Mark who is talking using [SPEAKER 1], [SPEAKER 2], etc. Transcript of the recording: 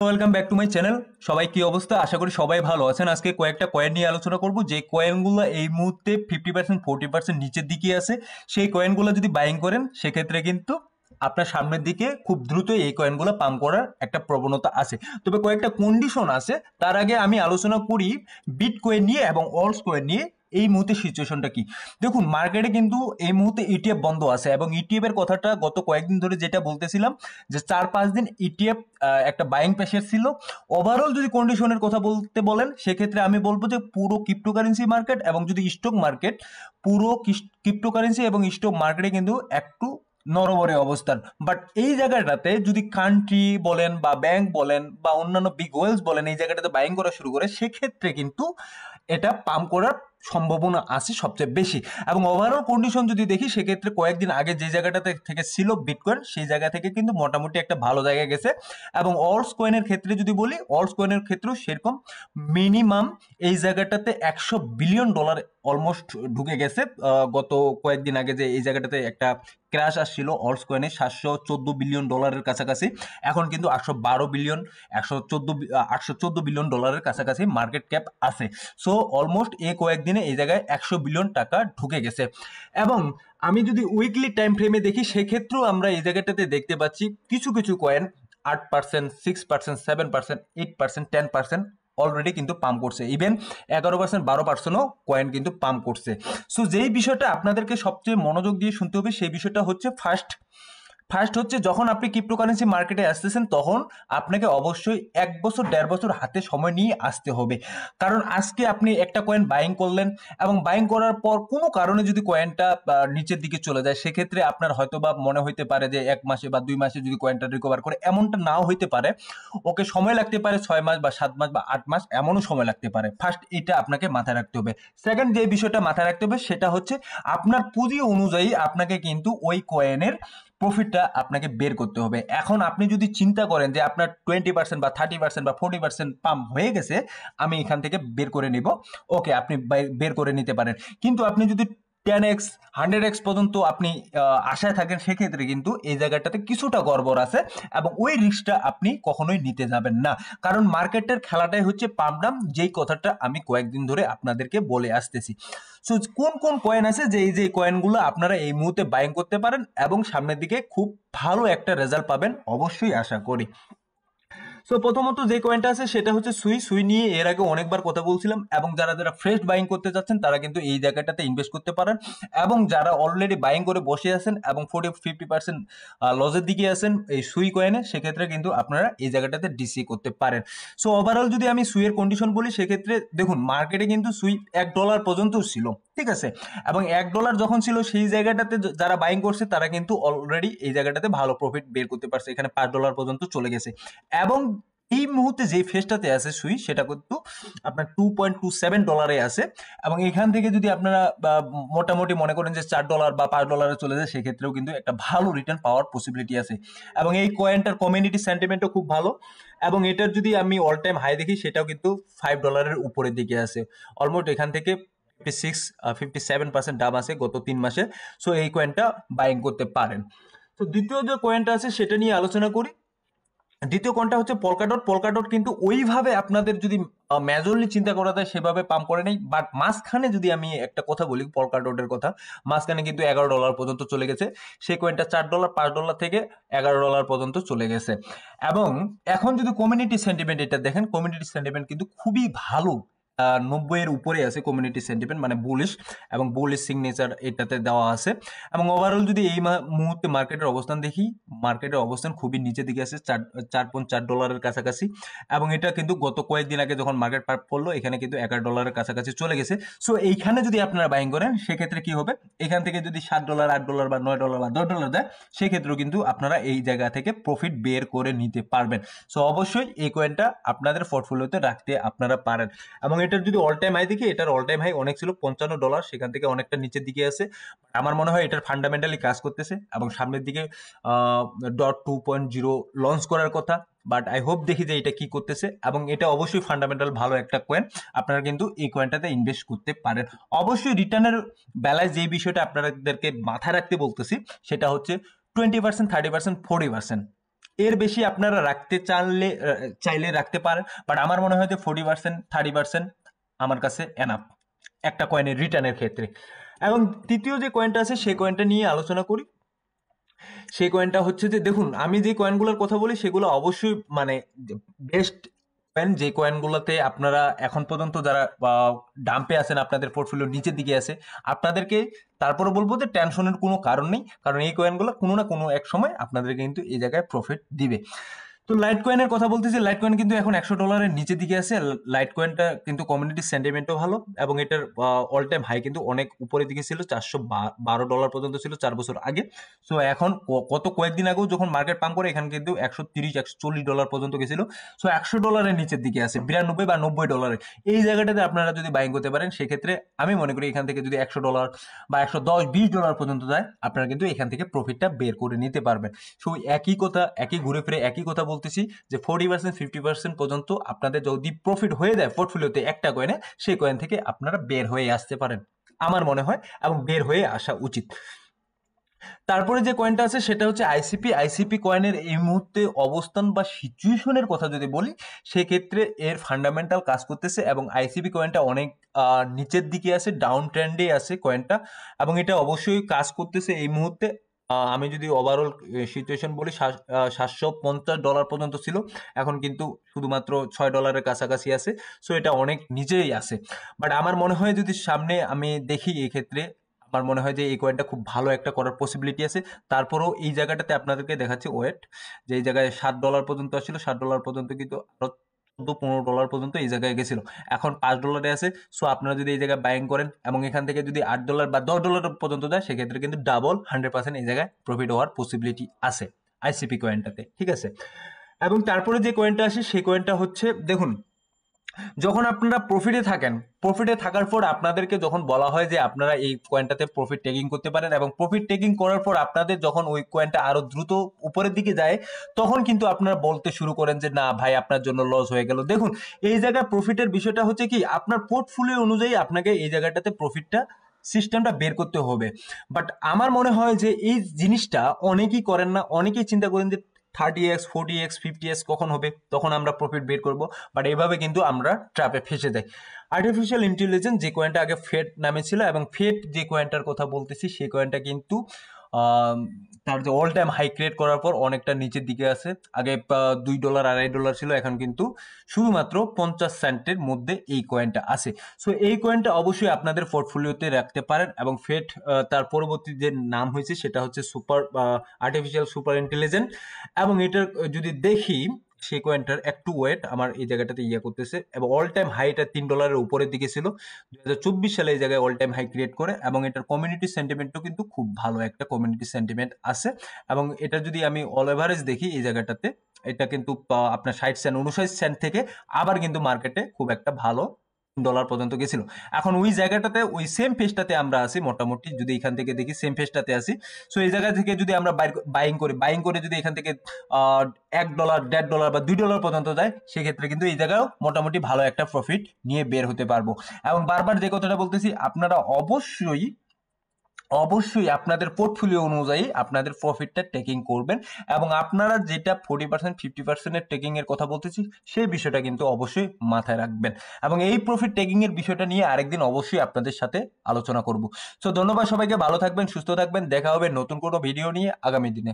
[SPEAKER 1] Welcome back to my channel. সবাই কি অবস্থা? আশা করি সবাই ভালো আছেন। আজকে কয়েকটা কয়েন নিয়ে আলোচনা করব, যে কয়েনগুলো এই মুহূর্তে 50% 40% নিচের দিকে আছে। সেই কয়েনগুলো যদি বাইং করেন সেক্ষেত্রে কিন্তু আপনার সামনের দিকে খুব দ্রুত এই কয়েনগুলো পাম্প করার একটা প্রবণতা আছে। তবে কয়েকটা কন্ডিশন আছে। তার আগে আমি আলোচনা করি বিটকয়েন নিয়ে এবং অলস কয়েন নিয়ে। এই মুহূর্তে সিচুয়েশনটা কি? দেখুন, মার্কেটে কিন্তু এই মুহূর্তে ইটিএফ বন্ধ আছে, এবং ইটিএফ এর কথাটা গত কয়েকদিন ধরে যেটা বলতেছিলাম, যে 4-5 দিন ইটিএফ একটা বাইং প্রেশার ছিল। ওভারঅল যদি কন্ডিশনের কথা বলতে বলেন, সেক্ষেত্রে আমি বলবো যে পুরো ক্রিপ্টোকারেন্সি মার্কেট এবং যদি স্টক মার্কেট, পুরো ক্রিপ্টোকারেন্সি এবং স্টক মার্কেটে কিন্তু একটু নরবরে অবস্থান। বাট এই জায়গাটাতে যদি কান্ট্রি বলেন বা ব্যাংক বলেন বা অন্যান্য বিগ ওয়েলস বলেন এই জায়গাটাতে বাইং করা শুরু করে, সেক্ষেত্রে কিন্তু এটা পাম্প করার সম্ভাবনা আছে সবচেয়ে বেশি। এবং ওভারঅল কন্ডিশন যদি দেখি, সেক্ষেত্রে কয়েকদিন আগে যে জায়গাটাতে থেকে ছিল বিটকয়েন, সেই জায়গা থেকে কিন্তু মোটামুটি একটা ভালো জায়গায় গেছে। এবং অলস কয়েনের ক্ষেত্রে যদি বলি, অলস কয়েনের ক্ষেত্রেও সেরকম মিনিমাম এই জায়গাটাতে $100 বিলিয়ন অলমোস্ট ঢুকে গেছে। গত কয়েকদিন আগে যে এই জায়গাটাতে একটা ক্র্যাশ আসছিল অলস কয়েনে, $714 বিলিয়ন কাছাকাছি। এখন কিন্তু 812 বিলিয়ন, 814 বিলিয়ন কাছাকাছি মার্কেট ক্যাপ আছে। সো অলমোস্ট এই কয়েকদিনে এই জায়গায় $100 বিলিয়ন ঢুকে গেছে। এবং আমি যদি উইকলি টাইম ফ্রেমে দেখি, সেক্ষেত্রেও আমরা এই জায়গাটাতে দেখতে পাচ্ছি কিছু কিছু কয়েন 8%, 6%, 7%, 8%, 10% অলরেডি কিন্তু পাম্প করছে। ইভেন 11%, 12%ও কয়েন কিন্তু পাম্প করছে। সো যেই বিষয়টা আপনাদেরকে সবচেয়ে মনোযোগ দিয়ে শুনতে হবে, সেই বিষয়টা হচ্ছে ফার্স্ট হচ্ছে, যখন আপনি ক্রিপ্টোকারেন্সি মার্কেটে আসতেছেন, তখন আপনাকে অবশ্যই 1 বছর 1.5 বছর হাতে সময় নিয়ে আসতে হবে। কারণ আজকে আপনি একটা কয়েন বাইং করলেন, এবং বাইং করার পর কোনো কারণে যদি কয়েনটা নিচের দিকে চলে যায়, সেক্ষেত্রে আপনার হয়তো বা মনে হইতে পারে যে 1 মাসে বা 2 মাসে যদি কয়েনটা রিকভার করে, এমনটা নাও হইতে পারে। ওকে সময় লাগতে পারে 6 মাস বা 7 মাস বা 8 মাস, এমনও সময় লাগতে পারে। ফার্স্ট এটা আপনাকে মাথায় রাখতে হবে। সেকেন্ড যে বিষয়টা মাথায় রাখতে হবে, সেটা হচ্ছে আপনার পুঁজি অনুযায়ী আপনাকে কিন্তু ওই কয়েনের প্রফিটটা আপনাকে বের করতে হবে। এখন আপনি যদি চিন্তা করেন যে আপনার 20% বা 30% বা 40% পাম্প হয়ে গেছে, আমি এখান থেকে বের করে নিব, ওকে, আপনি বের করে নিতে পারেন। কিন্তু আপনি যদি 10x 100x পর্যন্ত আপনি আশায় থাকেন, সেক্ষেত্রে কিন্তু এই জায়গাটাতে কিছুটা গড়বড় আছে, এবং ওই রিস্কটা আপনি কখনোই নিতে যাবেন না। কারণ মার্কেটের খেলাটাই হচ্ছে পাম্প ডাউন, যেই কথাটা আমি কয়েকদিন ধরে আপনাদেরকে বলে আসতেছি। সো কোন কোন কয়েন আছে যে এই যে কয়েনগুলো আপনারা এই মুহূর্তে বাইং করতে পারেন, এবং সামনের দিকে খুব ভালো একটা রেজাল্ট পাবেন অবশ্যই আশা করি। সো প্রথমত যে কয়েনটা আছে সেটা হচ্ছে সুই নিয়ে এর আগে অনেকবার কথা বলছিলাম, এবং যারা যারা ফ্রেশ বাইং করতে যাচ্ছেন তারা কিন্তু এই জায়গাটাতে ইনভেস্ট করতে পারেন। এবং যারা অলরেডি বাইং করে বসে আছেন এবং 40-50% লসের দিকে আছেন এই সুই কয়েনে, সেক্ষেত্রে কিন্তু আপনারা এই জায়গাটাতে ডিসি করতে পারেন। সো ওভারঅল যদি আমি সুইয়ের কন্ডিশন বলি, সেক্ষেত্রে দেখুন মার্কেটে কিন্তু সুই $1 পর্যন্ত ছিল, ঠিক আছে। এবং $1 যখন ছিল, সেই জায়গাটাতে যারা বাইং করছে তারা কিন্তু অলরেডি এই জায়গাটাতে ভালো প্রফিট বের করতে পারছে। এখানে $5 পর্যন্ত চলে গেছে। এবং এই মুহূর্তে যে ফেজটাতে আছে সুই, সেটা কিন্তু আপনার $2.27 আছে। এবং এখান থেকে যদি আপনারা মোটামুটি মনে করেন যে $4 বা $5 চলে যায়, সেক্ষেত্রেও কিন্তু একটা ভালো রিটার্ন পাওয়ার পসিবিলিটি আছে। এবং এই কয়েনটার কমিউনিটি সেন্টিমেন্টও খুব ভালো। এবং এটার যদি আমি অল টাইম হাই দেখি, সেটাও কিন্তু $5 উপরের দিকে আছে। অলমোস্ট এখান থেকে 57% দাম আছে গত 3 মাসে। সো এই কয়েনটা বাইং করতে পারেন। তো দ্বিতীয় যে কয়েনটা আছে সেটা নিয়ে আলোচনা করি। দ্বিতীয় কোনটা হচ্ছে পলকাডট কিন্তু ওইভাবে আপনাদের যদি মেজরলি চিন্তা করা যায় সেভাবে পাম্প করে নেই। বাট মাঝখানে যদি আমি একটা কথা বলি পলকাডটের কথা, মাঝখানে কিন্তু $11 পর্যন্ত চলে গেছে। সেই কয়েনটা $4 $5 থেকে $11 পর্যন্ত চলে গেছে। এবং এখন যদি কমিউনিটি সেন্টিমেন্ট এটা দেখেন, কমিউনিটি সেন্টিমেন্ট কিন্তু খুবই ভালো। 90-এর উপরে আছে কমিউনিটি সেন্টিমেন্ট, মানে বুলিশ, এবং বুলিশ সিগনেচার এটাতে দেওয়া আছে। এবং ওভারঅল যদি এই মুহূর্তে মার্কেটের অবস্থান দেখি, মার্কেটের অবস্থান খুবই নিচের দিকে আছে, $4.4 কাছাকাছি। এবং এটা কিন্তু গত কয়েকদিন আগে যখন মার্কেট পার করলো, এখানে কিন্তু $11 কাছাকাছি চলে গেছে। সো এইখানে যদি আপনারা বাইং করেন, সেক্ষেত্রে কি হবে, এখান থেকে যদি $7 $8 বা $9 বা $10 দেয়, সেক্ষেত্রেও কিন্তু আপনারা এই জায়গা থেকে প্রফিট বের করে নিতে পারবেন। সো অবশ্যই এই কয়েনটা আপনাদের পোর্টফোলিওতে রাখতে আপনারা পারেন। এবং এটার যদি অল টাইম হাই দেখি, এটার অল টাইম হাই অনেক ছিল $55, সেখান থেকে অনেকটা নিচের দিকে আছে। আমার মনে হয় এটার ফান্ডামেন্টালি কাজ করতেছে, এবং সামনের দিকে .2.0 লঞ্চ করার কথা। বাট আই হোপ দেখি যে এটা কি করতেছে, এবং এটা অবশ্যই ফান্ডামেন্টাল ভালো একটা কয়েন। আপনারা কিন্তু এই কয়েনটাতে ইনভেস্ট করতে পারেন। অবশ্যই রিটার্নের বেলায় যে বিষয়টা আপনাদেরকে মাথায় রাখতে বলতেছি, সেটা হচ্ছে 20%, 30%, 40%। এর বেশি আপনারা রাখতে চাইলে রাখতে পারেন, বাট আমার মনে হয় যে 40% 30% আমার কাছে এনাফ একটা কয়েনের রিটার্নের ক্ষেত্রে। এবং তৃতীয় যে কয়েনটা আছে সেই কয়েনটা নিয়ে আলোচনা করি। সেই কয়েনটা হচ্ছে যে দেখুন, আমি যে কয়েনগুলোর কথা বলি সেগুলো অবশ্যই মানে বেস্ট কয়েন, যে কয়েনগুলোতে আপনারা এখন পর্যন্ত যারা ডাম্পে আছেন, আপনাদের পোর্টফোলিওর নিচের দিকে আছে, আপনাদেরকে তারপরে বলবো যে টেনশনের কোনো কারণ নেই, কারণ এই কয়েনগুলো কোনো না কোনো এক সময় আপনাদের কিন্তু এই জায়গায় প্রফিট দিবে। তো লাইট কয়েনের কথা বলতেছি, লাইট কয়েন কিন্তু এখন $100 নিচের দিকে আছে। লাইট কয়েনটা কিন্তু কমিউনিটি সেন্টিমেন্টও ভালো, এবং এটার অল টাইম হাই কিন্তু অনেক উপরের দিকে ছিল, $412 পর্যন্ত ছিল 4 বছর আগে। সো এখন কয়েকদিন আগেও যখন মার্কেট পাম্প করে এখানে কিন্তু $130-140 পর্যন্ত গেছিল। সো $100 নিচের দিকে আছে, 92 বা $90। এই জায়গাটাতে আপনারা যদি বাইং করতে পারেন সেক্ষেত্রে আমি মনে করি এখান থেকে যদি $100 বা $110-20 পর্যন্ত যায়, আপনারা কিন্তু এখান থেকে প্রফিটটা বের করে নিতে পারবেন। সো একই কথা, একই ঘুরে ফিরে একই কথা বলতেছি যে 40% 50% পর্যন্ত আপনাদের যদি প্রফিট হয়ে যায় পোর্টফোলিওতে একটা কয়েনে, সেই কয়েন থেকে আপনারা বের হয়ে আসতে পারেন আমার মনে হয়, এবং বের হয়ে আসা উচিত। তারপরে যে কয়েনটা আছে সেটা হচ্ছে আইসিপি। আইসিপি কয়েনের এই মুহূর্তে অবস্থান বা সিচুয়েশনের কথা যদি বলি, সেক্ষেত্রে এর ফান্ডামেন্টাল কাজ করতেছে, এবং আইসিপি কয়েনটা অনেক নিচের দিকে আছে, ডাউন ট্রেন্ডে আছে কয়েনটা, এবং এটা অবশ্যই কাজ করতেছে এই মুহূর্তে। আমি যদি ওভারঅল সিচুয়েশন বলি, $750 পর্যন্ত ছিল, এখন কিন্তু শুধুমাত্র $6 কাছাকাছি আছে। সো এটা অনেক নিচেই আছে, বাট আমার মনে হয় যদি সামনে আমি দেখি এই ক্ষেত্রে, আমার মনে হয় যে এই কয়েনটা খুব ভালো একটা করার পসিবিলিটি আছে। তারপরেও এই জায়গাটাতে আপনাদেরকে দেখাচ্ছি ওয়েট, যে এই জায়গায় $7 পর্যন্ত আসছিল, $7 পর্যন্ত কিন্তু আরো $14-15 পর্যন্ত এই জায়গায় গেছিল, এখন $5 আছে। সো আপনারা যদি এই জায়গায় বাইং করেন এবং এখান থেকে যদি $8 বা $10 পর্যন্ত দেয়, সেক্ষেত্রে কিন্তু ডাবল 100% এই জায়গায় প্রফিট হওয়ার পসিবিলিটি আছে আইসিপি কয়েনটাতে, ঠিক আছে। এবং তারপরে যে কয়েনটা আসে সেই কয়েনটা হচ্ছে, দেখুন, যখন আপনারা প্রফিটে থাকেন, প্রফিটে থাকার পর আপনাদেরকে যখন বলা হয় যে আপনারা এই কয়েনটাতে প্রফিট টেকিং করতে পারেন, এবং প্রফিট টেকিং করার পর আপনাদের যখন ওই কয়েনটা আরো দ্রুত উপরের দিকে যায়, তখন কিন্তু আপনারা বলতে শুরু করেন যে না ভাই, আপনার জন্য লস হয়ে গেল। দেখুন, এই জায়গায় প্রফিটের বিষয়টা হচ্ছে কি, আপনার পোর্টফোলিও অনুযায়ী আপনাকে এই জায়গাটাতে প্রফিটটা সিস্টেমটা বের করতে হবে। বাট আমার মনে হয় যে এই জিনিসটা অনেকেই করেন না, অনেকেই চিন্তা করেন যে 30x 40x 50x কখন হবে, তখন আমরা প্রফিট বের করব। বাট এইভাবে কিন্তু আমরা ট্র্যাপে ফেসে যাই। আর্টিফিশিয়াল ইন্টেলিজেন্স যে কয়েনটা আগে ফেট নামে ছিল, এবং ফেট যে কয়েনটার কথা বলতেছি সেই কয়েনটা কিন্তু তার যে অল টাইম হাই ক্রিয়েট করার পর অনেকটা নিচের দিকে আছে। আগে $2 $2.5 ছিল, এখন কিন্তু শুধুমাত্র 50 সেন্টের মধ্যে এই কয়েনটা আছে। সো এই কয়েনটা অবশ্যই আপনাদের পোর্টফোলিওতে রাখতে পারেন। এবং ফেট তার পরবর্তী যে নাম হয়েছে সেটা হচ্ছে আর্টিফিশিয়াল সুপার ইন্টেলিজেন্ট। এবং এটার যদি দেখি, সেই কয়েনটার একটু ওয়েট আমার এই জায়গাটাতে করতেছে, এবং অল টাইম হাই এটা $3 উপরের দিকে ছিল, 2024 সালে এই জায়গায় অল টাইম হাই ক্রিয়েট করে। এবং এটার কমিউনিটি সেন্টিমেন্টও কিন্তু খুব ভালো একটা কমিউনিটি সেন্টিমেন্ট আছে। এবং এটা যদি আমি অল এভারেজ দেখি এই জায়গাটাতে, এটা কিন্তু আপনার 60 সেন্ট 59 সেন্ট থেকে আবার কিন্তু মার্কেটে খুব একটা ভালো $3 পর্যন্ত গেছিল। এখন ওই জায়গাটাতে ওই সেম পেজটাতে আমরা আছি মোটামুটি, যদি এখান থেকে দেখি সেম পেজটাতে আছি। সো এই জায়গা থেকে যদি আমরা বাইং করে যদি এখান থেকে $1 $1.5 বা $2 পর্যন্ত যায়, সেক্ষেত্রে কিন্তু এই জায়গাও মোটামুটি ভালো একটা প্রফিট নিয়ে বের হতে পারবো। এবং বারবার যে কথাটা বলতেছি, আপনারা অবশ্যই আপনাদের পোর্টফোলিও অনুযায়ী আপনাদের প্রফিটটা টেকিং করবেন, এবং আপনারা যেটা 40% 50% এর টেকিং এর কথা বলতেছি সেই বিষয়টা কিন্তু অবশ্যই মাথায় রাখবেন। এবং এই প্রফিট টেকিং এর বিষয়টা নিয়ে আরেকদিন অবশ্যই আপনাদের সাথে আলোচনা করব। সো ধন্যবাদ সবাইকে, ভালো থাকবেন, সুস্থ থাকবেন, দেখা হবে নতুন কোনো ভিডিও নিয়ে আগামী দিনে।